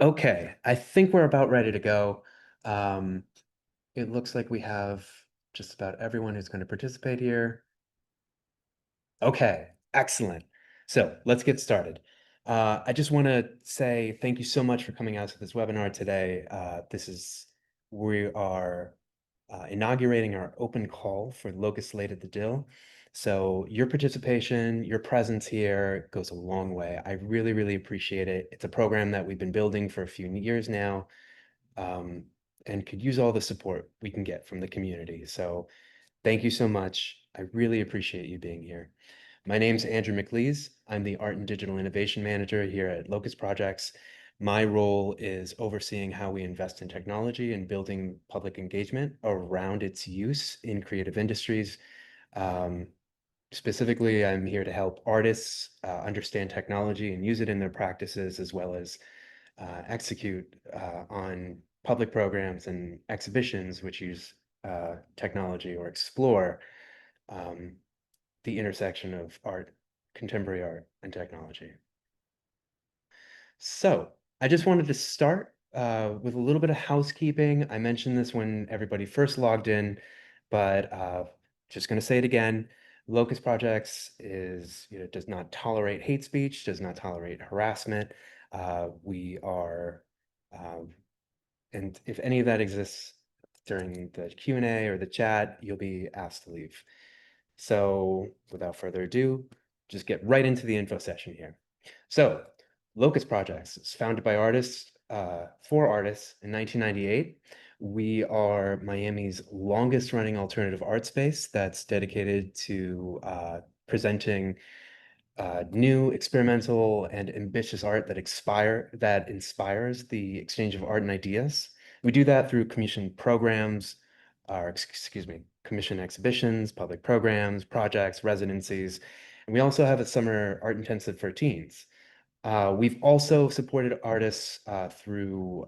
Okay, I think we're about ready to go. Um, it looks like we have just about everyone who's going to participate here. Okay, excellent. So let's get started. I just want to say thank you so much for coming out to this webinar today. We are inaugurating our open call for Locust Slate at the DiLL. So your participation, your presence here goes a long way. I really, really appreciate it. It's a program that we've been building for a few years now, um, and could use all the support we can get from the community. So thank you so much. I really appreciate you being here. My name's Andrew McLees. I'm the Art and Digital Innovation Manager here at Locust Projects. My role is overseeing how we invest in technology and building public engagement around its use in creative industries. Um, Specifically, I'm here to help artists understand technology and use it in their practices, as well as execute on public programs and exhibitions which use technology or explore um, the intersection of art, contemporary art, and technology. So I just wanted to start with a little bit of housekeeping. I mentioned this when everybody first logged in, but just going to say it again. Locust Projects does not tolerate hate speech, does not tolerate harassment. We are, um, and if any of that exists during the Q&A or the chat, you'll be asked to leave. So without further ado, just get right into the info session here. So Locust Projects is founded by artists, for artists in 1998. We are Miami's longest running alternative art space that's dedicated to presenting new, experimental, and ambitious art that inspires the exchange of art and ideas. We do that through commission programs, or excuse me, commission exhibitions, public programs, projects, residencies, and we also have a summer art intensive for teens. We've also supported artists through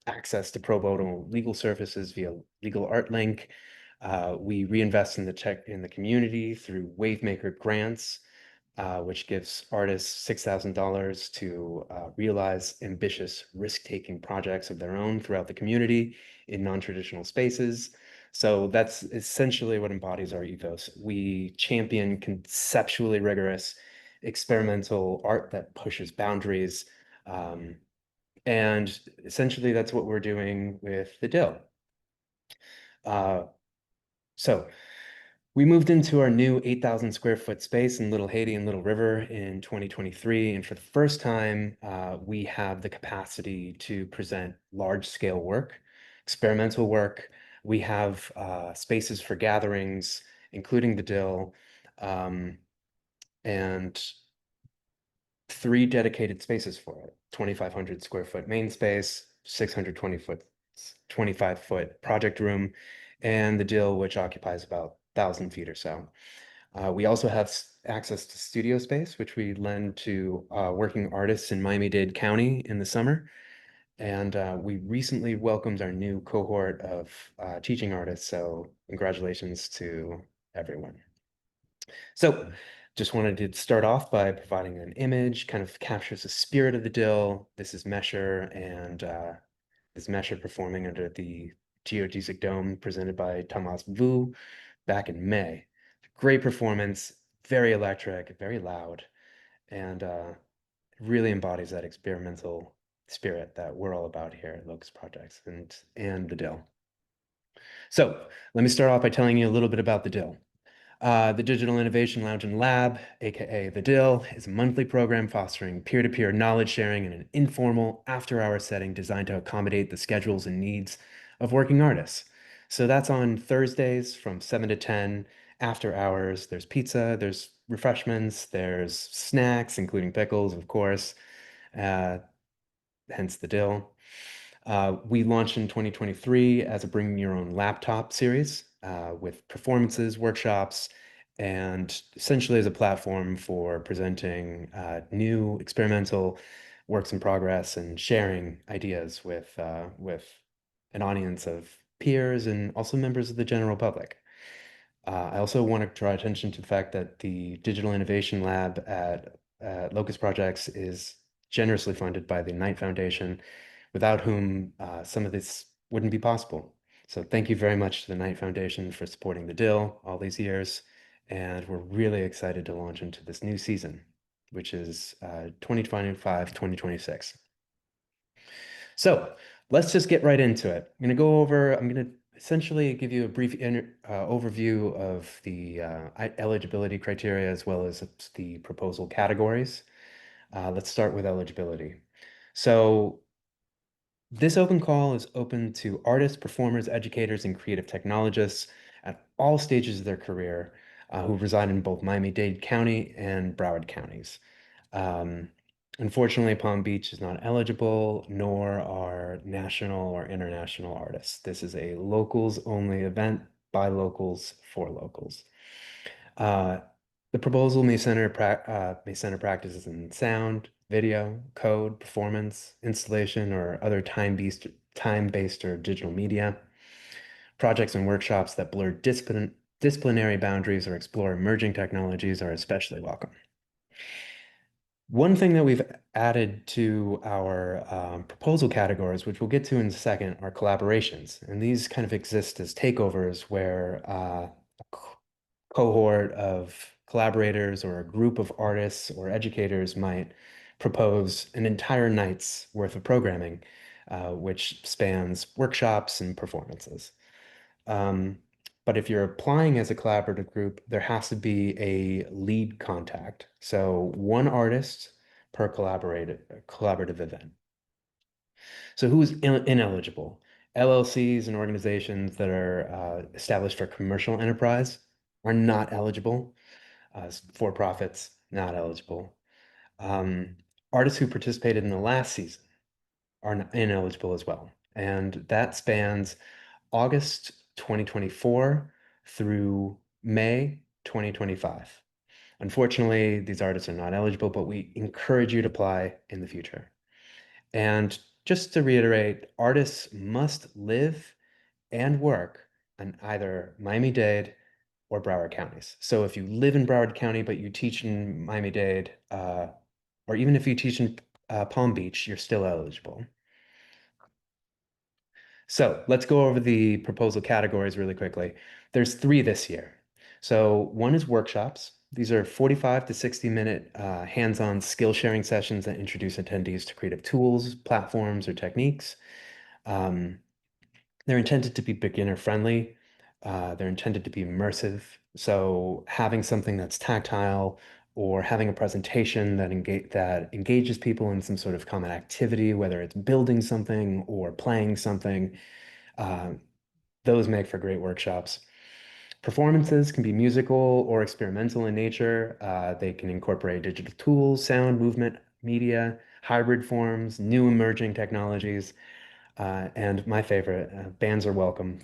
access to pro bono legal services via Legal Art Link. We reinvest in the community through Wavemaker grants, which gives artists $6,000 to realize ambitious risk-taking projects of their own throughout the community in non-traditional spaces. So that's essentially what embodies our ethos. We champion conceptually rigorous experimental art that pushes boundaries. Um, and essentially, that's what we're doing with the DiLL. Uh, so we moved into our new 8,000 square foot space in Little Haiti and Little River in 2023. And for the first time, we have the capacity to present large scale work, experimental work. We have spaces for gatherings, including the DiLL, um, and 3 dedicated spaces for it, 2,500 square foot main space, 25-foot project room, and the DiLL, which occupies about 1,000 feet or so. We also have access to studio space, which we lend to working artists in Miami-Dade County in the summer. And we recently welcomed our new cohort of teaching artists, so congratulations to everyone. So just wanted to start off by providing an image, kind of captures the spirit of the DiLL. This is Mesher, and this Mesher performing under the geodesic dome presented by Thomas Vu back in May. Great performance, very electric, very loud, and really embodies that experimental spirit that we're all about here at Locust Projects and the DiLL. So let me start off by telling you a little bit about the DiLL. The Digital Innovation Lounge and Lab, aka the DiLL, is a monthly program fostering peer-to-peer knowledge sharing in an informal, after-hour setting designed to accommodate the schedules and needs of working artists. So that's on Thursdays from 7 to 10, after hours. There's pizza, there's refreshments, there's snacks, including pickles, of course, uh, hence the DiLL. We launched in 2023 as a Bring Your Own Laptop series with performances, workshops, and essentially as a platform for presenting new experimental works in progress and sharing ideas with an audience of peers and also members of the general public. I also want to draw attention to the fact that the Digital Innovation Lab at Locust Projects is generously funded by the Knight Foundation, without whom some of this wouldn't be possible. So thank you very much to the Knight Foundation for supporting the DiLL all these years. And we're really excited to launch into this new season, which is 2025-2026. So let's just get right into it. I'm going to essentially give you a brief overview of the eligibility criteria as well as the proposal categories. Let's start with eligibility. So this open call is open to artists, performers, educators, and creative technologists at all stages of their career who reside in both Miami-Dade County and Broward counties. Um, Unfortunately, Palm Beach is not eligible, nor are national or international artists. This is a locals only event by locals for locals. Uh, the proposal may center practices in sound, video, code, performance, installation, or other time-based or digital media. Projects and workshops that blur disciplinary boundaries or explore emerging technologies are especially welcome. One thing that we've added to our proposal categories, which we'll get to in a second, are collaborations. And these kind of exist as takeovers where a cohort of collaborators or a group of artists or educators might propose an entire night's worth of programming, which spans workshops and performances. Um, but if you're applying as a collaborative group, there has to be a lead contact. So one artist per collaborative event. So who's ineligible? LLCs and organizations that are established for commercial enterprise are not eligible. For-profits, not eligible. Um, Artists who participated in the last season are ineligible as well. And that spans August 2024 through May 2025. Unfortunately, these artists are not eligible, but we encourage you to apply in the future. And just to reiterate, artists must live and work in either Miami-Dade or Broward counties. So if you live in Broward County, but you teach in Miami-Dade, or even if you teach in Palm Beach, you're still eligible. So let's go over the proposal categories really quickly. There's three this year. So one is workshops. These are 45 to 60-minute hands-on skill sharing sessions that introduce attendees to creative tools, platforms, or techniques. Um, they're intended to be beginner friendly. They're intended to be immersive. So having something that's tactile or having a presentation that engages people in some sort of common activity, whether it's building something or playing something, uh, those make for great workshops. Performances can be musical or experimental in nature. They can incorporate digital tools, sound, movement, media, hybrid forms, new emerging technologies. And my favorite, bands are welcome.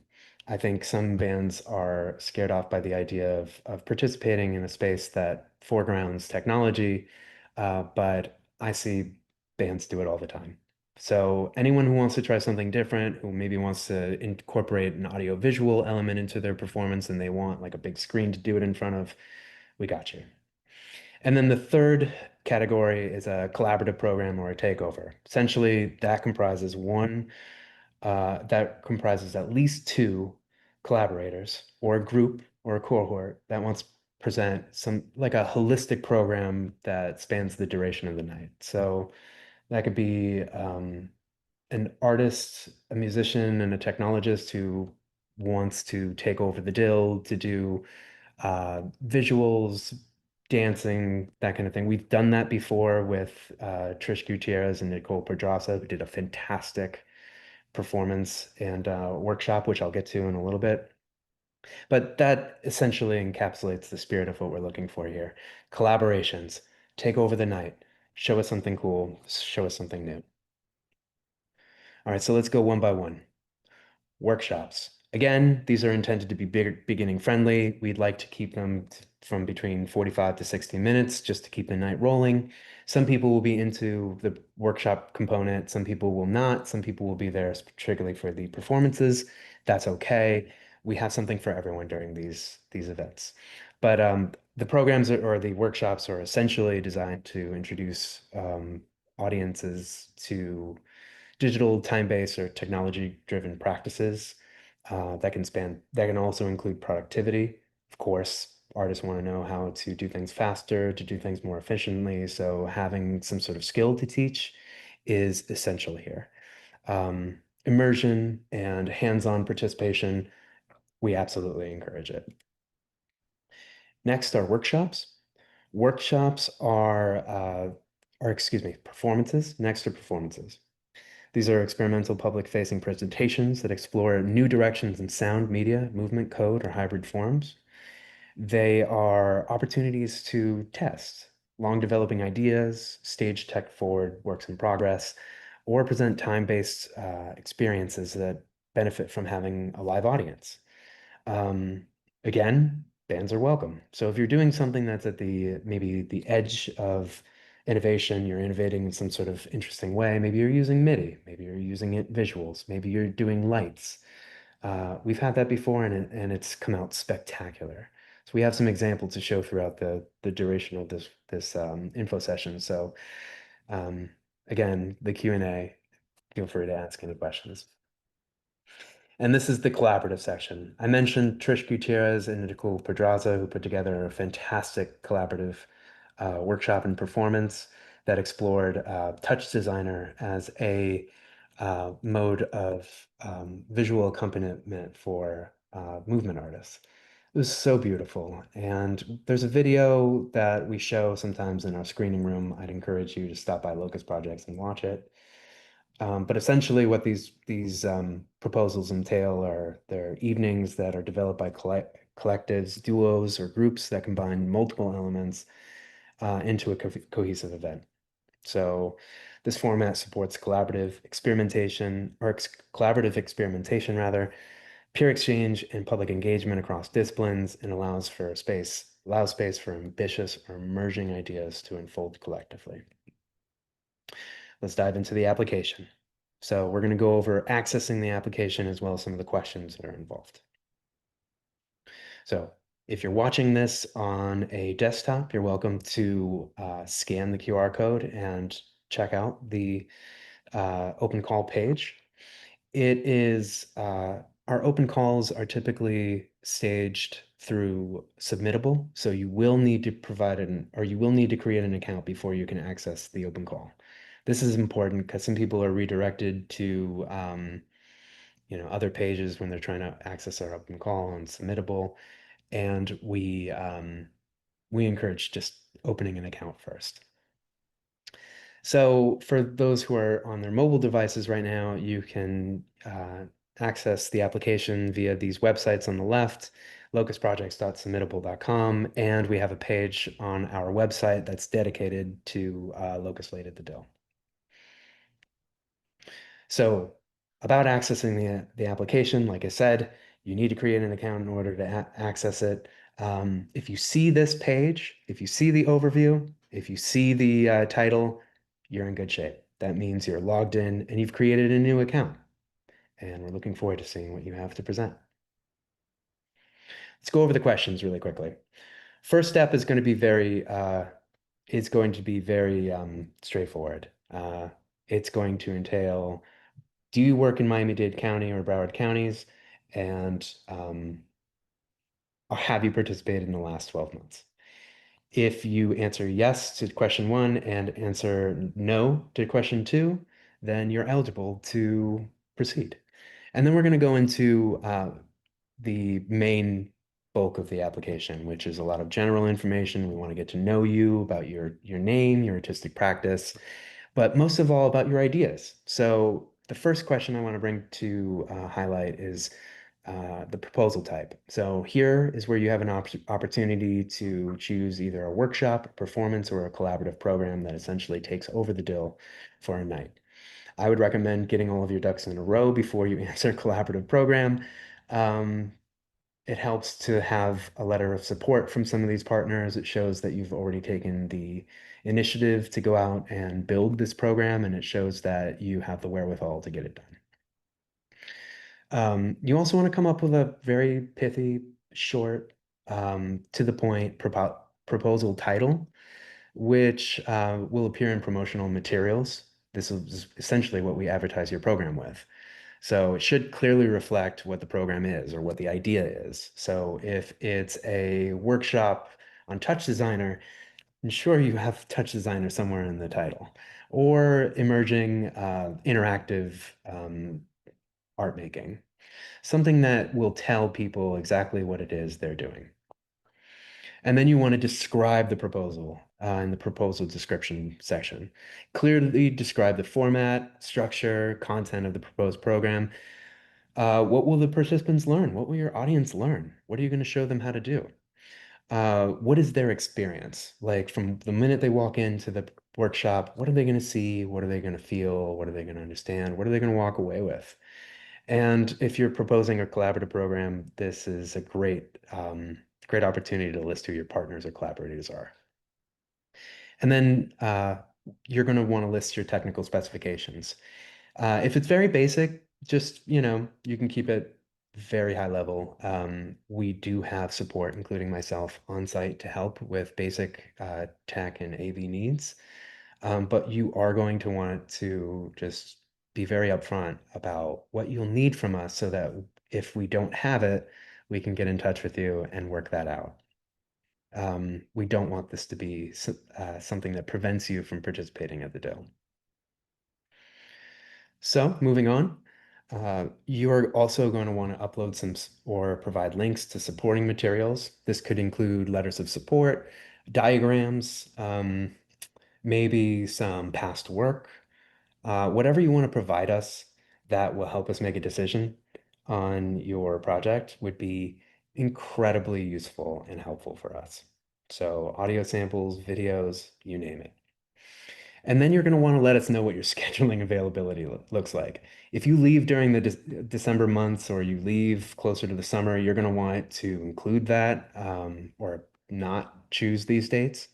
I think some bands are scared off by the idea of participating in a space that foregrounds technology, but I see bands do it all the time. So anyone who wants to try something different, who maybe wants to incorporate an audio visual element into their performance and they want like a big screen to do it in front of, we got you. And then the third category is a collaborative program or a takeover. Essentially, that comprises at least two collaborators or a group or a cohort that wants to present some like a holistic program that spans the duration of the night. So that could be an artist, a musician, and a technologist who wants to take over the DiLL to do visuals, dancing, that kind of thing. We've done that before with Trish Gutierrez and Nicole Pedraza, who did a fantastic performance and workshop, which I'll get to in a little bit. But that essentially encapsulates the spirit of what we're looking for here. Collaborations, take over the night, show us something cool, show us something new. All right, so let's go one by one. Workshops. Again, these are intended to be beginning friendly. We'd like to keep them from between 45 to 60 minutes just to keep the night rolling. Some people will be into the workshop component, some people will not. Some people will be there particularly for the performances. That's okay. We have something for everyone during these events. But the programs or the workshops are essentially designed to introduce audiences to digital time-based or technology-driven practices that can also include productivity. Of course, artists want to know how to do things faster, to do things more efficiently. So having some sort of skill to teach is essential here. Immersion and hands-on participation, we absolutely encourage it. Next are workshops. Workshops excuse me, performances. Next are performances. These are experimental public-facing presentations that explore new directions in sound, media, movement, code, or hybrid forms. They are opportunities to test long developing ideas, stage tech forward works in progress, or present time-based experiences that benefit from having a live audience. Um, Again, bands are welcome. So if you're doing something that's at the maybe the edge of innovation, you're innovating in some sort of interesting way. Maybe you're using MIDI, maybe you're using it visuals, maybe you're doing lights. We've had that before, and it's come out spectacular. So we have some examples to show throughout the duration of this info session. So um, again, the Q&A, feel free to ask any questions. And this is the collaborative section. I mentioned Trish Gutierrez and Nicole Pedraza, who put together a fantastic collaborative workshop and performance that explored touch designer as a mode of visual accompaniment for movement artists. It was so beautiful. And there's a video that we show sometimes in our screening room. I'd encourage you to stop by Locust Projects and watch it. But essentially, what these proposals entail are they're evenings that are developed by collectives, duos, or groups that combine multiple elements into a cohesive event. So this format supports collaborative experimentation, or collaborative experimentation rather, peer exchange and public engagement across disciplines, and allows space for ambitious or emerging ideas to unfold collectively. Let's dive into the application. So we're going to go over accessing the application as well as some of the questions that are involved. So if you're watching this on a desktop, you're welcome to scan the QR code and check out the open call page. Our open calls are typically staged through Submittable, so you will need to you will need to create an account before you can access the open call. This is important because some people are redirected to other pages when they're trying to access our open call on Submittable, and we encourage just opening an account first. So for those who are on their mobile devices right now, you can access the application via these websites on the left, locustprojects.submittable.com, and we have a page on our website that's dedicated to Locust Laid at the DiLL. So about accessing the application, like I said, you need to create an account in order to access it. If you see this page, if you see the overview, if you see the title, you're in good shape. That means you're logged in and you've created a new account. And we're looking forward to seeing what you have to present. Let's go over the questions really quickly. First step is going to be very straightforward. It's going to entail, do you work in Miami-Dade County or Broward counties? And have you participated in the last 12 months? If you answer yes to question one and answer no to question two, then you're eligible to proceed. And then we're going to go into the main bulk of the application, which is a lot of general information. We want to get to know you about your name, your artistic practice, but most of all about your ideas. So the first question I want to bring to highlight is the proposal type. So here is where you have an opportunity to choose either a workshop, a performance, or a collaborative program that essentially takes over the DiLL for a night. I would recommend getting all of your ducks in a row before you answer collaborative program. It helps to have a letter of support from some of these partners. It shows that you've already taken the initiative to go out and build this program, and it shows that you have the wherewithal to get it done. You also want to come up with a very pithy, short, to the point proposal title. which will appear in promotional materials. This is essentially what we advertise your program with. So it should clearly reflect what the program is or what the idea is. So if it's a workshop on Touch Designer, ensure you have Touch Designer somewhere in the title, or emerging interactive art making, something that will tell people exactly what it is they're doing. And then you want to describe the proposal in the proposal description section. Clearly describe the format, structure, content of the proposed program. What will the participants learn? What will your audience learn? What are you going to show them how to do? What is their experience? Like from the minute they walk into the workshop, what are they going to see? What are they going to feel? What are they going to understand? What are they going to walk away with? And if you're proposing a collaborative program, this is a great opportunity to list who your partners or collaborators are. And then you're going to want to list your technical specifications. If it's very basic, just, you can keep it very high level. We do have support, including myself, on site to help with basic tech and AV needs. But you are going to want to just be very upfront about what you'll need from us so that if we don't have it, we can get in touch with you and work that out. We don't want this to be something that prevents you from participating at the DiLL. So moving on, you are also going to want to upload or provide links to supporting materials. This could include letters of support, diagrams, maybe some past work, whatever you want to provide us that will help us make a decision on your project would be incredibly useful and helpful for us. So audio samples, videos, you name it. And then you're going to want to let us know what your scheduling availability looks like. If you leave during the December months or you leave closer to the summer, you're going to want to include that or not choose these dates.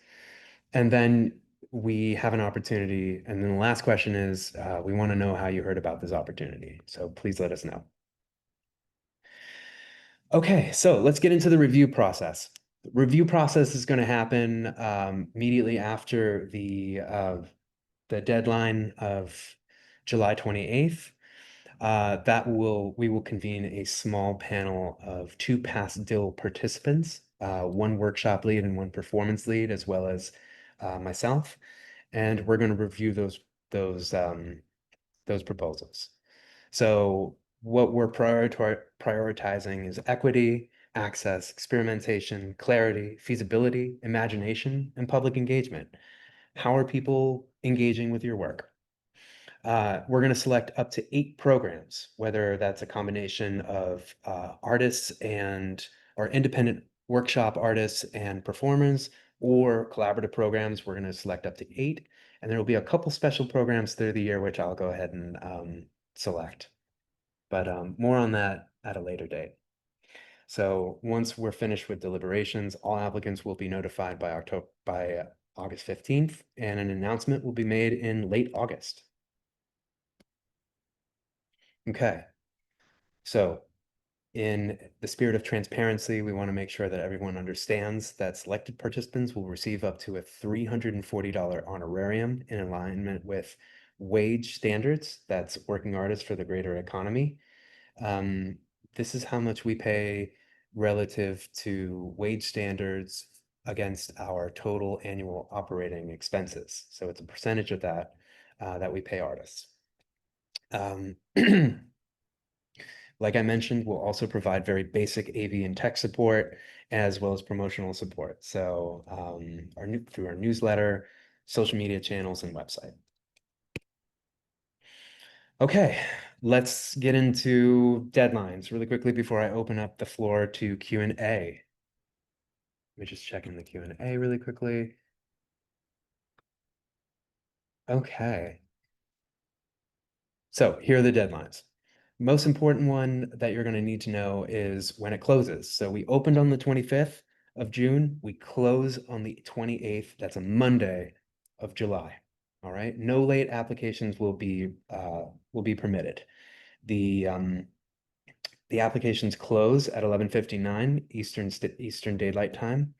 And then we have an opportunity. And then the last question is we want to know how you heard about this opportunity. So please let us know. Okay, so let's get into the review process. The review process is going to happen immediately after the deadline of July 28th. We will convene a small panel of two past DiLL participants, one workshop lead and one performance lead, as well as myself, and we're going to review those proposals. So what we're prioritizing is equity, access, experimentation, clarity, feasibility, imagination, and public engagement. How are people engaging with your work? We're going to select up to 8 programs, whether that's a combination of artists or independent workshop artists and performers, or collaborative programs. We're going to select up to 8, and there will be a couple special programs through the year, which I'll go ahead and select. But more on that at a later date. So once we're finished with deliberations, all applicants will be notified by August 15th, and an announcement will be made in late August. Okay. So in the spirit of transparency, we want to make sure that everyone understands that selected participants will receive up to a $340 honorarium in alignment with wage standards. That's working artists for the greater economy. This is how much we pay relative to wage standards against our total annual operating expenses. So it's a percentage of that that we pay artists. Like I mentioned, we'll also provide very basic AV and tech support as well as promotional support. So through our newsletter, social media channels, and website. Okay, let's get into deadlines really quickly before I open up the floor to Q&A. Let me just check in the Q&A really quickly. Okay. So here are the deadlines. Most important one that you're going to need to know is when it closes. So we opened on the 25th of June. We close on the 28th. That's a Monday of July. All right. No late applications will be permitted. The applications close at 11:59 Eastern Daylight Time.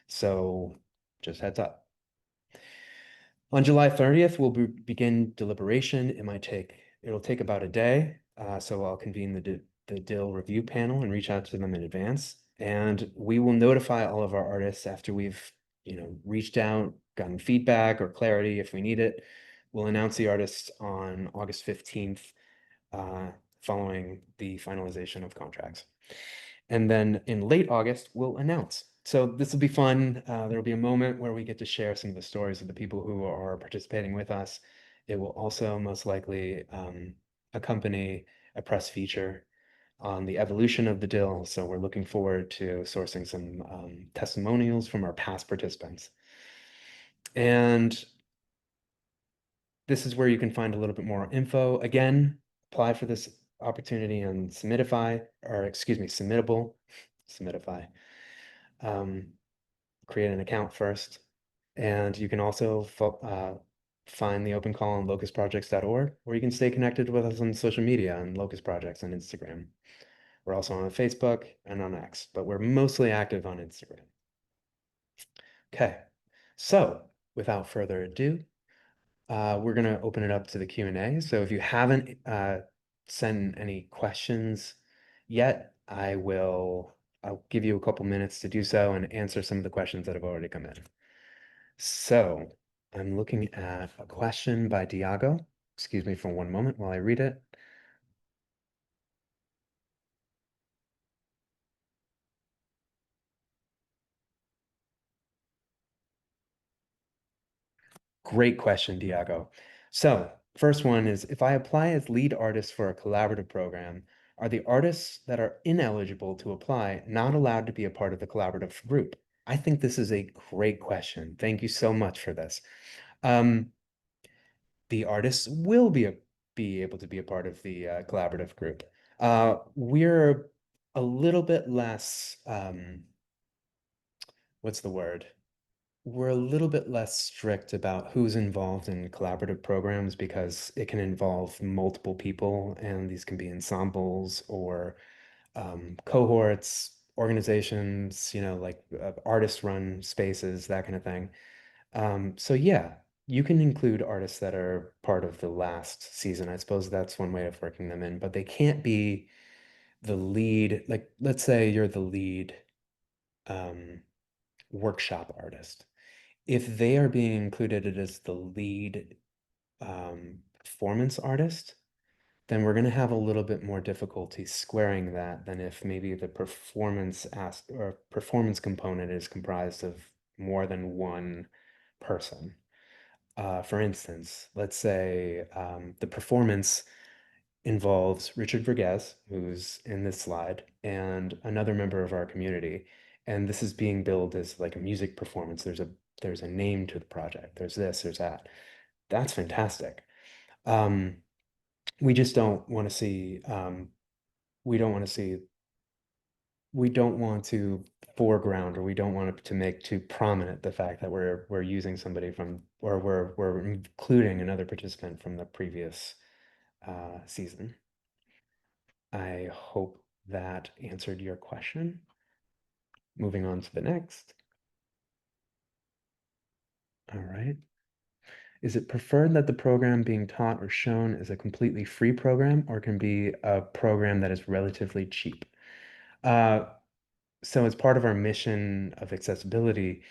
So just heads up. On July 30th, we'll begin deliberation. It'll take about a day. So I'll convene the DiLL review panel and reach out to them in advance. And we will notify all of our artists after we've, reached out, gotten feedback or clarity if we need it. We'll announce the artists on August 15th, uh, following the finalization of contracts. And then in late August, we'll announce. So this will be fun. There'll be a moment where we get to share some of the stories of the people who are participating with us. It will also most likely accompany a press feature on the evolution of the DiLL. So we're looking forward to sourcing some testimonials from our past participants. And this is where you can find a little bit more info. Again, apply for this opportunity on Submitify, or excuse me, Submittable, Submitify. Um, Create an account first. And you can also find the open call on locustprojects.org, or you can stay connected with us on social media on Locust Projects on Instagram. We're also on Facebook and on X, but we're mostly active on Instagram. Okay, so without further ado, we're going to open it up to the Q&A. So if you haven't sent any questions yet, I'll give you a couple minutes to do so and answer some of the questions that have already come in. So I'm looking at a question by Diago. Excuse me for one moment while I read it. Great question, Diago. So first one is, if I apply as lead artist for a collaborative program, are the artists that are ineligible to apply not allowed to be a part of the collaborative group? I think this is a great question. Thank you so much for this. Um, the artists will be able to be a part of the collaborative group. We're a little bit less, what's the word? We're a little bit less strict about who's involved in collaborative programs because it can involve multiple people, and these can be ensembles or cohorts, organizations, like artist-run spaces, that kind of thing. So yeah, you can include artists that are part of the last season. I suppose that's one way of working them in, but they can't be the lead. Like, let's say you're the lead um, workshop artist. If they are being included as the lead performance artist, then we're going to have a little bit more difficulty squaring that than if maybe the performance component is comprised of more than one person. For instance, let's say the performance involves Richard Vergez, who's in this slide, and another member of our community. And this is being billed as like a music performance. There's a name to the project. There's this, there's that. That's fantastic. Um, we just don't want to see we don't want to see we don't want to foreground, or we don't want to make too prominent the fact that we're using somebody from, or we're including another participant from the previous season. I hope that answered your question. Moving on to the next. All right. Is it preferred that the program being taught or shown is a completely free program, or can be a program that is relatively cheap? Uh, so as part of our mission of accessibility,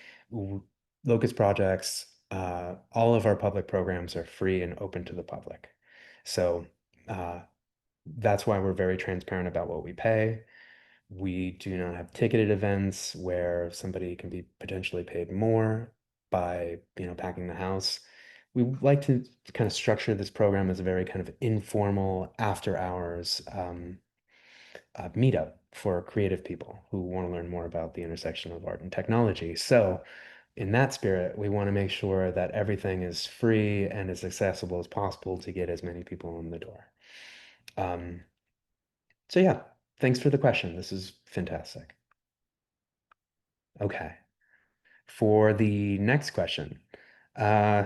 Locust Projects, all of our public programs are free and open to the public. So uh, that's why we're very transparent about what we pay. We do not have ticketed events where somebody can be potentially paid more by, packing the house. We like to kind of structure this program as a very kind of informal after hours meetup for creative people who want to learn more about the intersection of art and technology. So, in that spirit, we want to make sure that everything is free and as accessible as possible to get as many people in the door. Um, so yeah, thanks for the question. This is fantastic. Okay. For the next question, uh,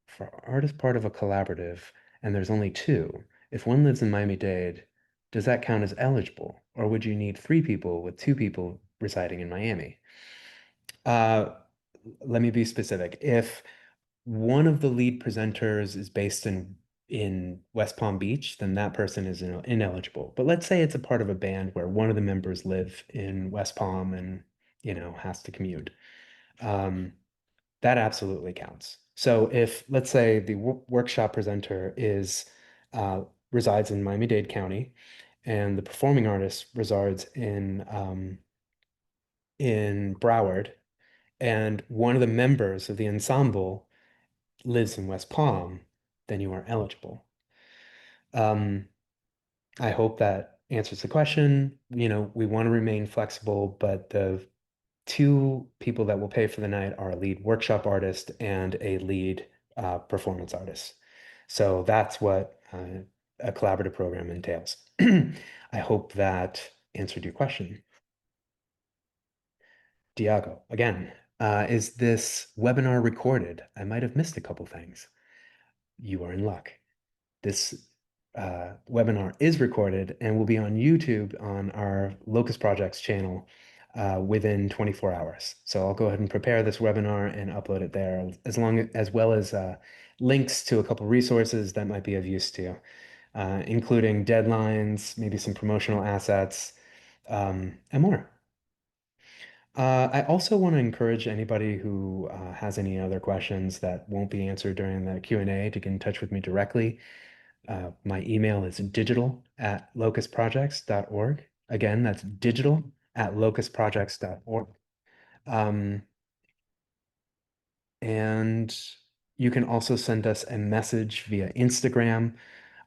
for art as part of a collaborative, and there's only two, if one lives in Miami-Dade, does that count as eligible? Or would you need three people with two people residing in Miami? Uh, Let me be specific. If one of the lead presenters is based in West Palm Beach, then that person is ineligible. But let's say it's a part of a band where one of the members live in West Palm and, has to commute. Um, that absolutely counts. So if, let's say, the workshop presenter is resides in Miami-Dade County, and the performing artist resides in Broward, and one of the members of the ensemble lives in West Palm, then you are eligible. Um, I hope that answers the question. We want to remain flexible, but the two people that will pay for the night are a lead workshop artist and a lead performance artist. So that's what a collaborative program entails. I hope that answered your question. Diago, again, is this webinar recorded? I might have missed a couple things. You are in luck. This webinar is recorded and will be on YouTube on our Locust Projects channel within 24 hours. So I'll go ahead and prepare this webinar and upload it there, as well as links to a couple resources that might be of use to you, including deadlines, maybe some promotional assets, and more. I also want to encourage anybody who has any other questions that won't be answered during the Q&A to get in touch with me directly. My email is digital@locustprojects.org. Again, that's digital@locustprojects.org. Um, and you can also send us a message via Instagram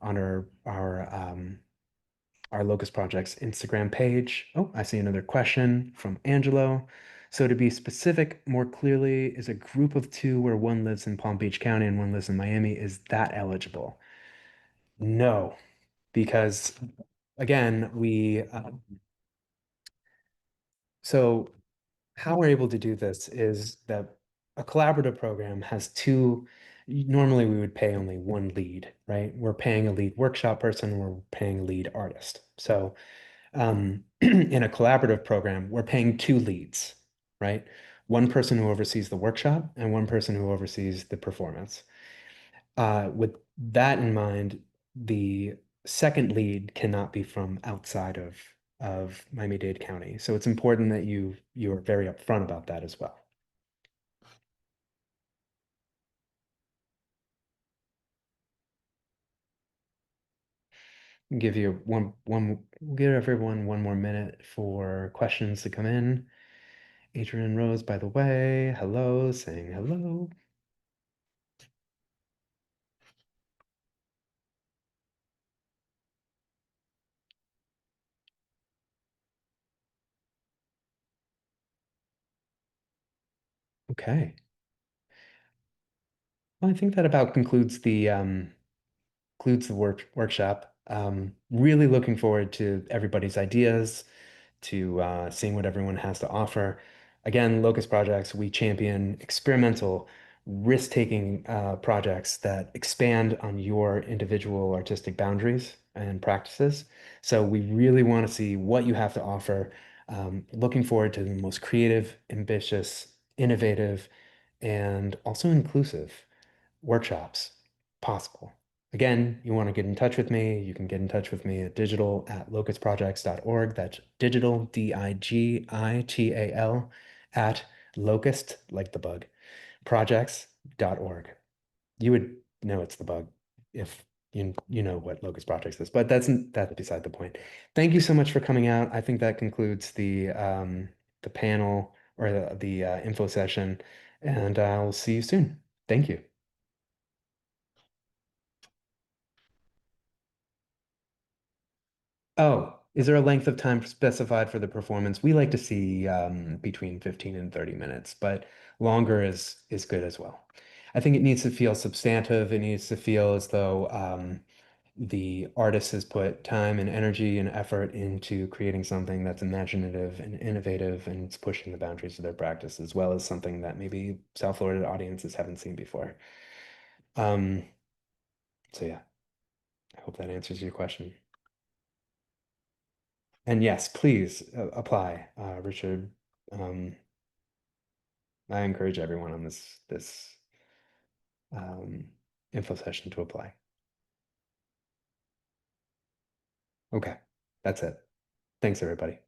on our Locust Projects Instagram page. Oh, I see another question from Angelo. So to be specific more clearly, is a group of two where one lives in Palm Beach County and one lives in Miami, is that eligible? No, because again, so how we're able to do this is that a collaborative program has two, normally we would pay only one lead, right? We're paying a lead workshop person, we're paying a lead artist. So in a collaborative program, we're paying two leads, right? One person who oversees the workshop and one person who oversees the performance. With that in mind, the second lead cannot be from outside of Miami-Dade County. So it's important that you are very upfront about that as well. Give you we'll give everyone one more minute for questions to come in. Adrian Rose, by the way, hello, saying hello. Okay. Well, I think that about concludes the workshop. Really looking forward to everybody's ideas, to seeing what everyone has to offer. Again, Locust Projects, we champion experimental, risk-taking projects that expand on your individual artistic boundaries and practices. So we really want to see what you have to offer. Looking forward to the most creative, ambitious, innovative, and also inclusive workshops possible. Again, you want to get in touch with me, you can get in touch with me at digital@locustprojects.org. That's digital, Digital, at locust, like the bug, projects.org. You would know it's the bug if you know what Locust Projects is, but that's beside the point. Thank you so much for coming out. I think that concludes the panel or the info session, and I'll see you soon. Thank you. Oh, is there a length of time specified for the performance? We like to see between 15 and 30 minutes, but longer is good as well. I think it needs to feel substantive. It needs to feel as though the artist has put time and energy and effort into creating something that's imaginative and innovative, and it's pushing the boundaries of their practice, as well as something that maybe South Florida audiences haven't seen before. Um, so yeah, I hope that answers your question. And yes, please apply, Richard. Um, I encourage everyone on this um, info session to apply. Okay, that's it. Thanks, everybody.